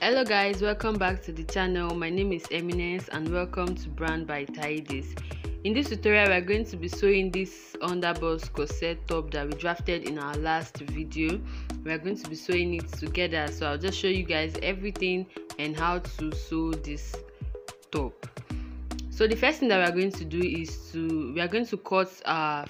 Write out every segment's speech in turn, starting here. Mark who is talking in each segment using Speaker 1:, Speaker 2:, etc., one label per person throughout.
Speaker 1: Hello guys, welcome back to the channel. My name is Eminence and welcome to Brand by Tidies. In this tutorial we are going to be sewing this underburst corset top that we drafted in our last video. We are going to be sewing it together, so I'll just show you guys everything and how to sew this top. So the first thing that we are going to do is we are going to cut our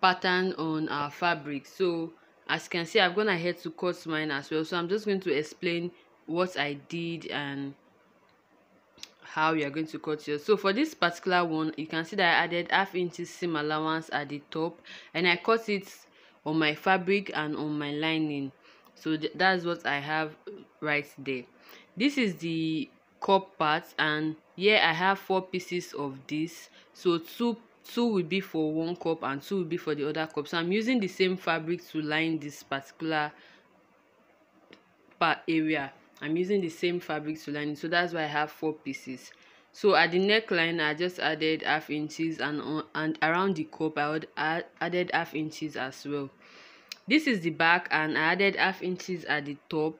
Speaker 1: pattern on our fabric. So as you can see, I've gone ahead to cut mine as well, so I'm just going to explain what I did and how you are going to cut yours. So for this particular one, you can see that I added ½ inch seam allowance at the top and I cut it on my fabric and on my lining. So that's what I have right there. This is the cup part, and here I have 4 pieces of this. So two will be for one cup and 2 will be for the other cup. So I'm using the same fabric to line this particular part area. I'm using the same fabric to line it, so that's why I have 4 pieces. So at the neckline, I just added ½ inches, and around the cup I added ½ inches as well. This is the back, and I added ½ inches at the top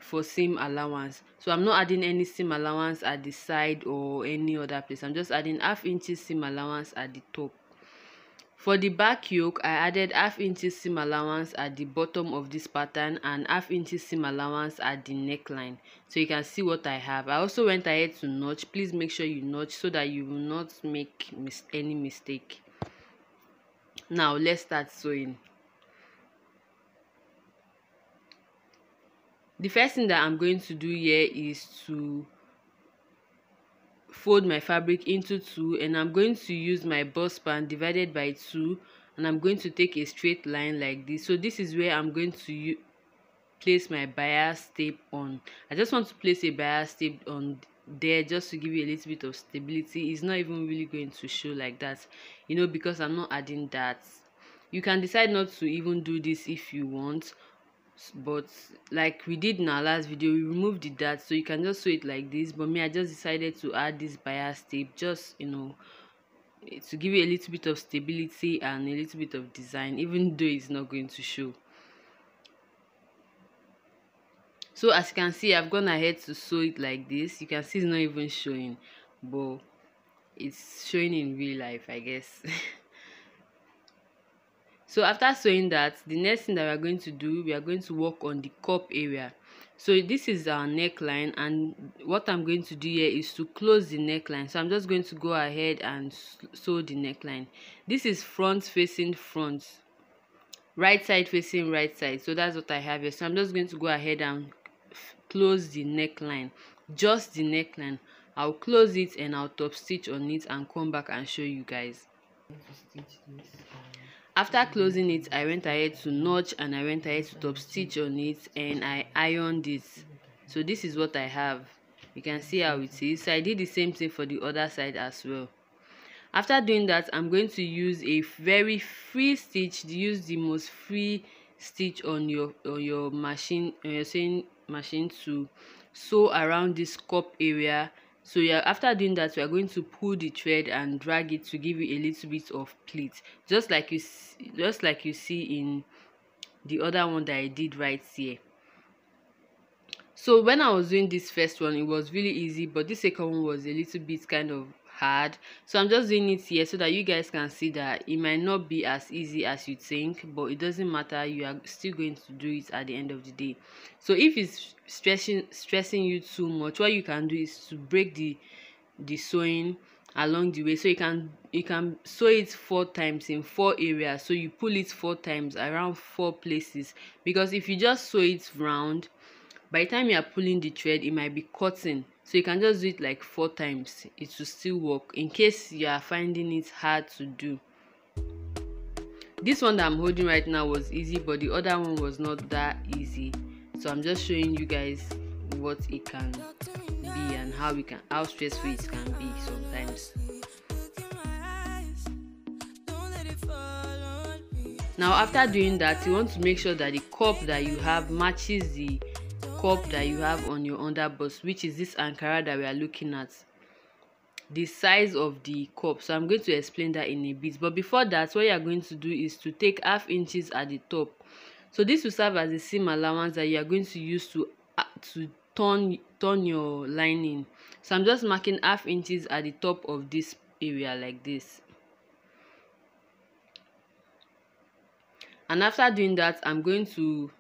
Speaker 1: for seam allowance. So I'm not adding any seam allowance at the side or any other place. I'm just adding ½ inches seam allowance at the top. For the back yoke, I added ½ inches seam allowance at the bottom of this pattern and ½ inches seam allowance at the neckline. So you can see what I have. I also went ahead to notch. Please make sure you notch so that you will not make any mistake. Now let's start sewing. The first thing that I'm going to do here is to fold my fabric into 2, and I'm going to use my bust span divided by 2, and I'm going to take a straight line like this. So this is where I'm going to place my bias tape on. I just want to place a bias tape on there just to give you a little bit of stability. It's not even really going to show like that, you know, because I'm not adding that. You can decide not to even do this if you want, but like we did in our last video, we removed the dart, so you can just sew it like this. But me, I just decided to add this bias tape, just, you know, to give you a little bit of stability and a little bit of design, even though it's not going to show. So as you can see, I've gone ahead to sew it like this. You can see it's not even showing, but it's showing in real life, I guess. So after sewing that, the next thing that we are going to do, we are going to work on the cup area. So this is our neckline, and what I'm going to do here is to close the neckline. So I'm just going to go ahead and sew the neckline. This is front facing front, right side facing right side. So that's what I have here. So I'm just going to go ahead and close the neckline, just the neckline. I'll close it and I'll top stitch on it and come back and show you guys. After closing it, I went ahead to notch and I went ahead to top stitch on it and I ironed it. So this is what I have. You can see how it is. So I did the same thing for the other side as well. After doing that, I'm going to use a very free stitch. Use the most free stitch on your machine, your sewing machine, to sew around this cup area. So yeah, after doing that, we are going to pull the thread and drag it to give you a little bit of pleat, just like you see in the other one that I did right here. So when I was doing this first one, it was really easy, but this second one was a little bit kind of hard. So I'm just doing it here so that you guys can see that it might not be as easy as you think, but it doesn't matter. You are still going to do it at the end of the day. So if it's stressing you too much, what you can do is to break the sewing along the way. So you can sew it 4 times in 4 areas. So you pull it 4 times around 4 places, because if you just sew it round, by the time you are pulling the thread, it might be cutting. So you can just do it like 4 times. It will still work, in case you are finding it hard to do. This one that I'm holding right now was easy, but the other one was not that easy. So I'm just showing you guys what it can be and how stressful it can be sometimes. Now after doing that, you want to make sure that the cup that you have matches the cup that you have on your underburst, which is this Ankara that we are looking at, the size of the cup. So I'm going to explain that in a bit, but before that, what you are going to do is to take ½ inches at the top. So this will serve as the seam allowance that you are going to use to turn your lining. So I'm just marking half inches at the top of this area like this. And after doing that, I'm going to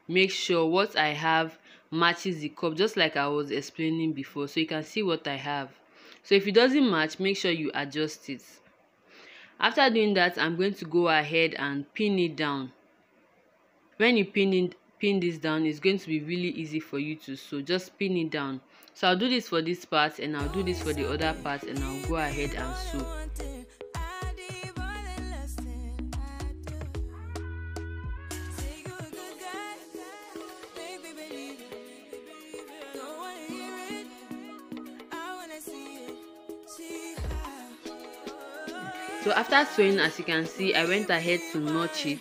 Speaker 1: make sure what I have matches the cup, just like I was explaining before, so you can see what I have. So if it doesn't match, make sure you adjust it. After doing that, I'm going to go ahead and pin it down. When you pin this down, it's going to be really easy for you to sew. Just pin it down. So I'll do this for this part, and I'll do this for the other part, and I'll go ahead and sew. So after sewing, as you can see, I went ahead to notch it.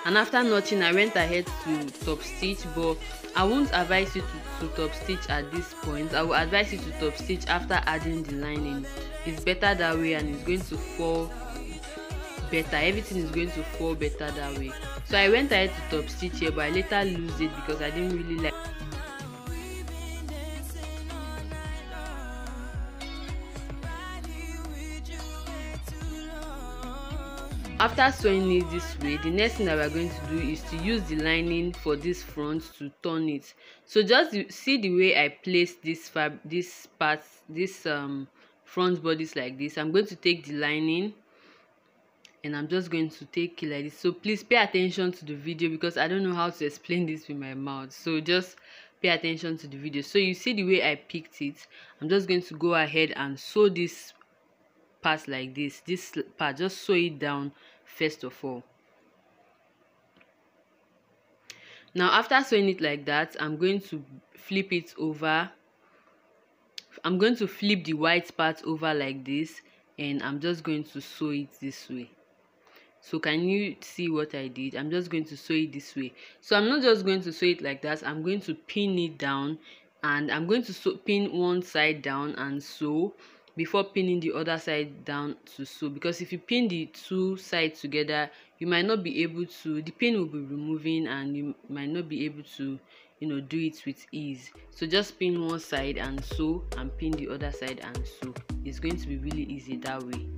Speaker 1: And after notching, I went ahead to top stitch, but I won't advise you to top stitch at this point. I will advise you to top stitch after adding the lining. It's better that way, and it's going to fall better. Everything is going to fall better that way. So I went ahead to top stitch here, but I later lose it because I didn't really like. After sewing it this way, the next thing that we are going to do is to use the lining for this front to turn it. So just see the way I place this front bodies like this. I'm going to take the lining and I'm just going to take it like this. So please pay attention to the video because I don't know how to explain this with my mouth. So just pay attention to the video. So you see the way I picked it. I'm just going to go ahead and sew this part like this. This part, just sew it down first of all. Now after sewing it like that, I'm going to flip it over. I'm going to flip the white part over like this, and I'm just going to sew it this way. So can you see what I did? I'm just going to sew it this way. So I'm not just going to sew it like that. I'm going to pin it down, and I'm going to pin one side down and sew before pinning the other side down to sew, because if you pin the two sides together, you might not be able to, the pin will be removing and you might not be able to, do it with ease. So just pin one side and sew, and pin the other side and sew. It's going to be really easy that way.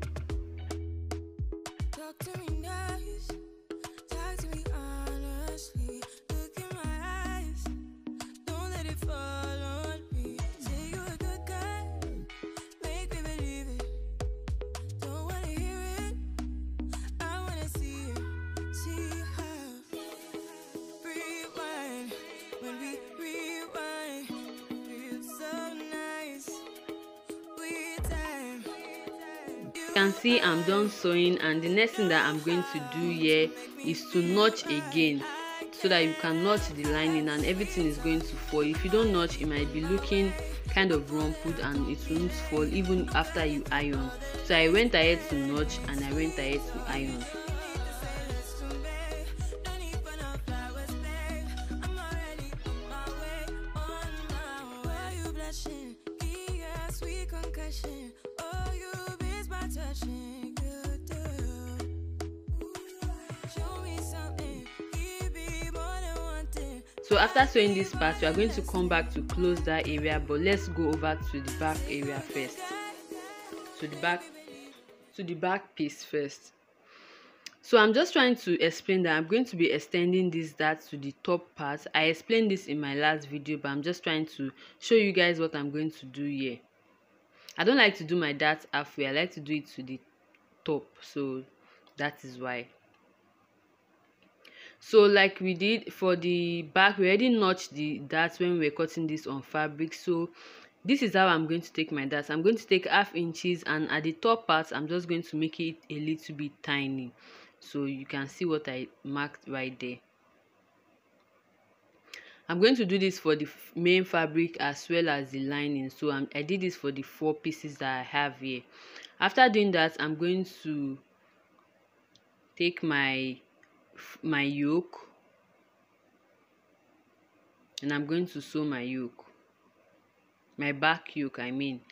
Speaker 1: You can see I'm done sewing, and the next thing that I'm going to do here is to notch again, so that you can notch the lining and everything is going to fall. If you don't notch, it might be looking kind of rumpled and it won't fall even after you iron. So I went ahead to notch and I went ahead to iron. So after sewing this part, we are going to come back to close that area, but let's go over to the back area first. To the back piece first. So I'm just trying to explain that I'm going to be extending this dart to the top part. I explained this in my last video, but I'm just trying to show you guys what I'm going to do here. I don't like to do my dart halfway. I like to do it to the top, so that is why. So like we did for the back, we already notched the darts when we were cutting this on fabric. So this is how I'm going to take my darts. I'm going to take 1/2 inches, and at the top part I'm just going to make it a little bit tiny, so you can see what I marked right there. I'm going to do this for the main fabric as well as the lining. So I did this for the 4 pieces that I have here. After doing that, I'm going to take my yoke, and I'm going to sew my yoke, my back yoke I mean.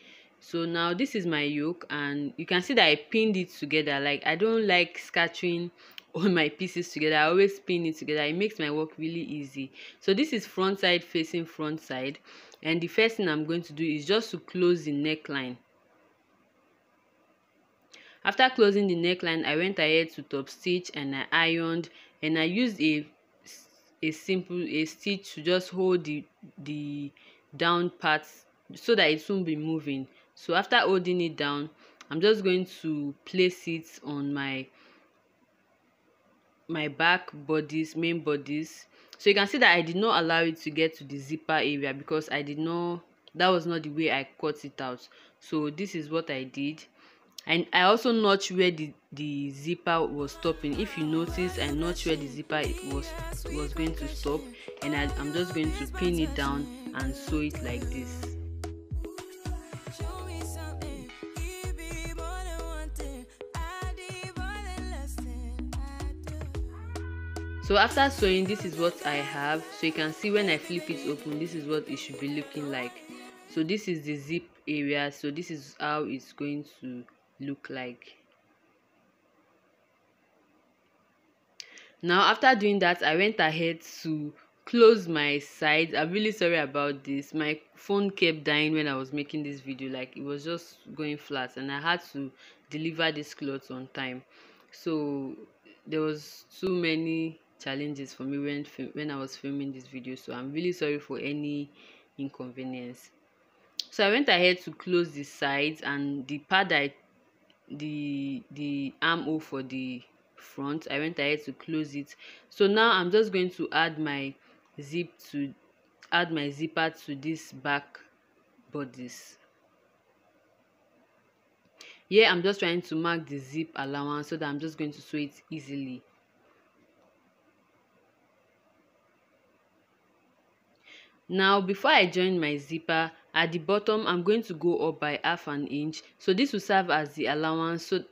Speaker 1: So now this is my yoke, and you can see that I pinned it together. Like, I don't like scattering all my pieces together. I always pin it together. It makes my work really easy. So this is front side facing front side, and the first thing I'm going to do is just to close the neckline. After closing the neckline, I went ahead to top stitch and I ironed, and I used a stitch to just hold the down part so that it won't be moving. So after holding it down, I'm just going to place it on my back bodice, main bodice. So you can see that I did not allow it to get to the zipper area because that was not the way I cut it out. So this is what I did. And I also notched where the zipper was stopping. If you notice, I notched where the zipper was going to stop, and I'm just going to pin it down and sew it like this. So after sewing, this is what I have. So you can see when I flip it open, this is what it should be looking like. So this is the zip area. So this is how it's going to look like. Now after doing that, I went ahead to close my sides. I'm really sorry about this. My phone kept dying when I was making this video. Like, it was just going flat, and I had to deliver this cloth on time. So there was too many challenges for me when I was filming this video. So I'm really sorry for any inconvenience. So I went ahead to close the sides, and the part that the armhole for the front, I went ahead to close it. So now I'm just going to add my zipper to this back bodice. Here I'm just trying to mark the zip allowance so that I'm just going to sew it easily. Now before I join my zipper, at the bottom I'm going to go up by 1/2 inch. So this will serve as the allowance so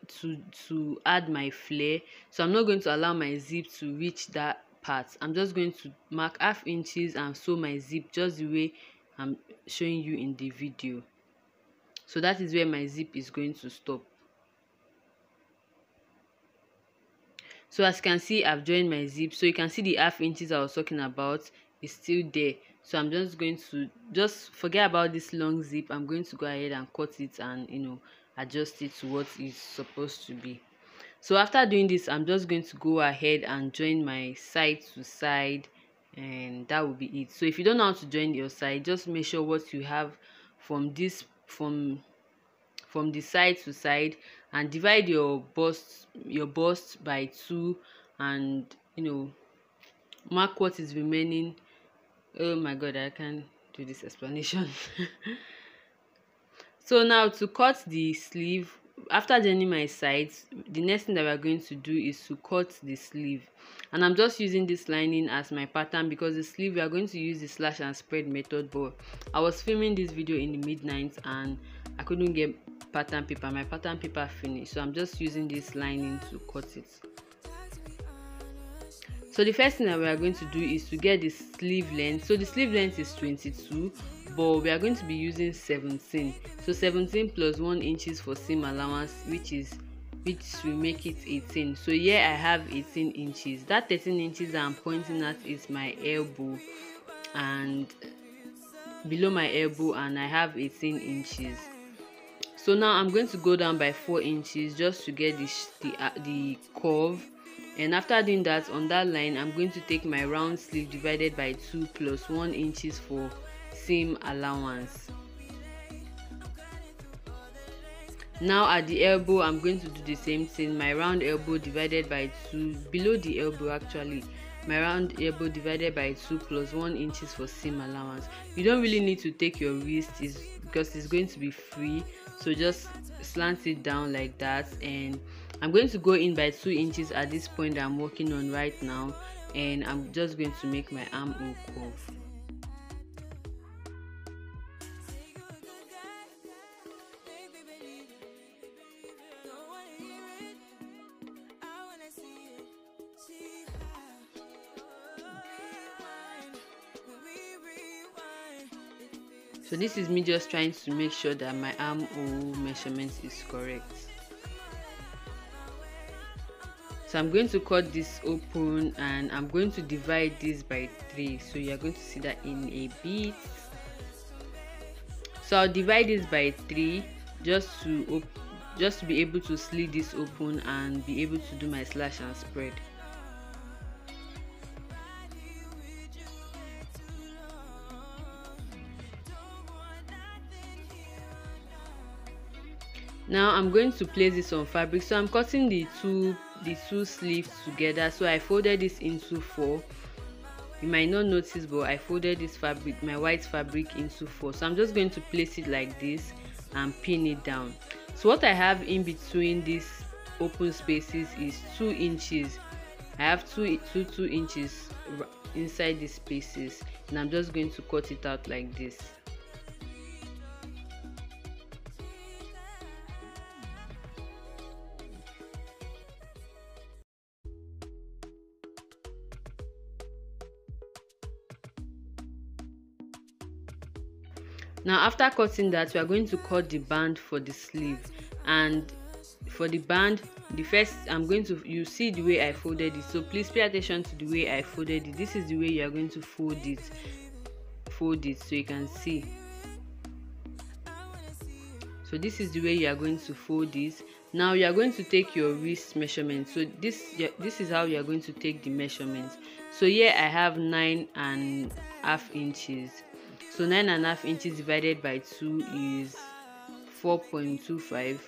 Speaker 1: to add my flare. So I'm not going to allow my zip to reach that part. I'm just going to mark 1/2 inches and sew my zip just the way I'm showing you in the video. So that is where my zip is going to stop. So as you can see, I've joined my zip. So you can see the 1/2 inches I was talking about is still there. So I'm just going to forget about this long zip. I'm going to go ahead and cut it and adjust it to what it's supposed to be. So after doing this, I'm just going to go ahead and join my side to side, and that will be it. So if you don't know how to join your side, just make sure what you have from the side to side, and divide your bust by 2, and mark what is remaining. Oh my god, I can't do this explanation. So now to cut the sleeve, after joining my sides, the next thing that we are going to do is to cut the sleeve. And I'm just using this lining as my pattern because the sleeve we are going to use the slash and spread method, but I was filming this video in the midnight and I couldn't get pattern paper. My pattern paper finished, so I'm just using this lining to cut it. So the first thing that we are going to do is to get the sleeve length. So the sleeve length is 22, but we are going to be using 17. So 17 plus 1 inches for seam allowance, which will make it 18. So here I have 18 inches. That 13 inches that I'm pointing at is my elbow, and below my elbow, and I have 18 inches. So now I'm going to go down by 4 inches just to get the curve. And after doing that, on that line, I'm going to take my round sleeve divided by 2 plus 1 inches for seam allowance. Now at the elbow, I'm going to do the same thing. My round elbow divided by 2, below the elbow actually, my round elbow divided by 2 plus 1 inches for seam allowance. You don't really need to take your wrist because it's going to be free. So just slant it down like that, and I'm going to go in by 2 inches at this point that I'm working on right now, and I'm just going to make my armhole curve. So this is me just trying to make sure that my armhole measurement is correct. So I'm going to cut this open and I'm going to divide this by 3. So you're going to see that in a bit. So I'll divide this by 3 just to be able to slit this open and be able to do my slash and spread. Now I'm going to place this on fabric. So I'm cutting the two sleeves together. So I folded this into 4. You might not notice, but I folded this fabric, my white fabric, into 4. So I'm just going to place it like this and pin it down. So what I have in between these open spaces is 2 inches. I have 2 inches inside these spaces, and I'm just going to cut it out like this. Now after cutting that, we are going to cut the band for the sleeve, and for the band, you see the way I folded it, so please pay attention to the way I folded it. This is the way you are going to fold it so you can see. So this is the way you are going to fold this. Now you are going to take your wrist measurement. So this is how you are going to take the measurements. So here I have 9.5 inches. So 9.5 inches divided by 2 is 4.25,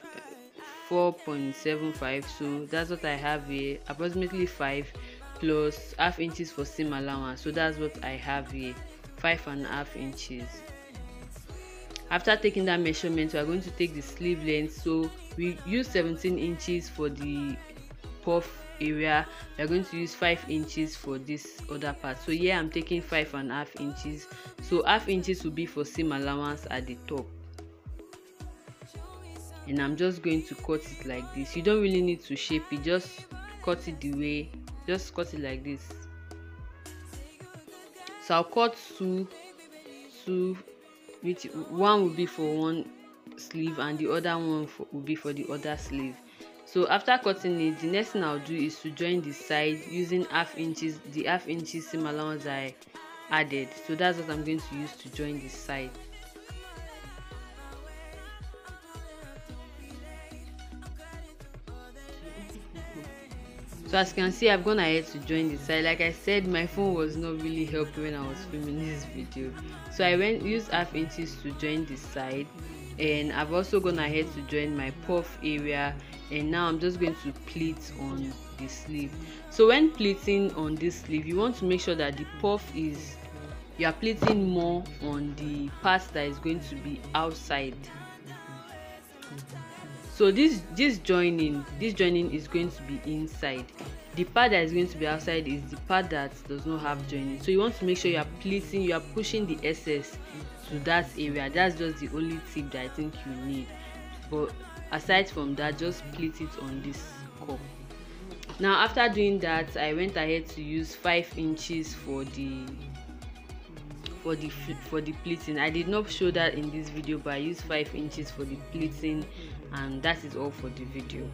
Speaker 1: 4.75. So that's what I have here, approximately 5 plus half inches for seam allowance. So that's what I have here, 5.5 inches. After taking that measurement, we are going to take the sleeve length. So we use 17 inches for the puff area. We are going to use 5 inches for this other part. So here I'm taking 5.5 inches. So half inches will be for seam allowance at the top, and I'm just going to cut it like this. You don't really need to shape it, just cut it like this. So I'll cut two, which one will be for one sleeve and the other one will be for the other sleeve. So after cutting it, the next thing I'll do is to join the side using the half inches seam allowance I added. So that's what I'm going to use to join the side. So as you can see, I've gone ahead to join the side. Like I said, my phone was not really helping when I was filming this video, so I used half inches to join the side, and I've also gone ahead to join my puff area, and now I'm just going to pleat on the sleeve. So when pleating on this sleeve, you want to make sure that the puff is, you are pleating more on the part that is going to be outside. So this joining is going to be inside. The part that is going to be outside is the part that does not have joining. So you want to make sure you are pleating, you are pushing the excess to that area. That's just the only tip that I think you need. But aside from that, just pleat it on this cup. Now after doing that, I went ahead to use 5 inches for the pleating. I did not show that in this video, but I used 5 inches for the pleating, and that is all for the video.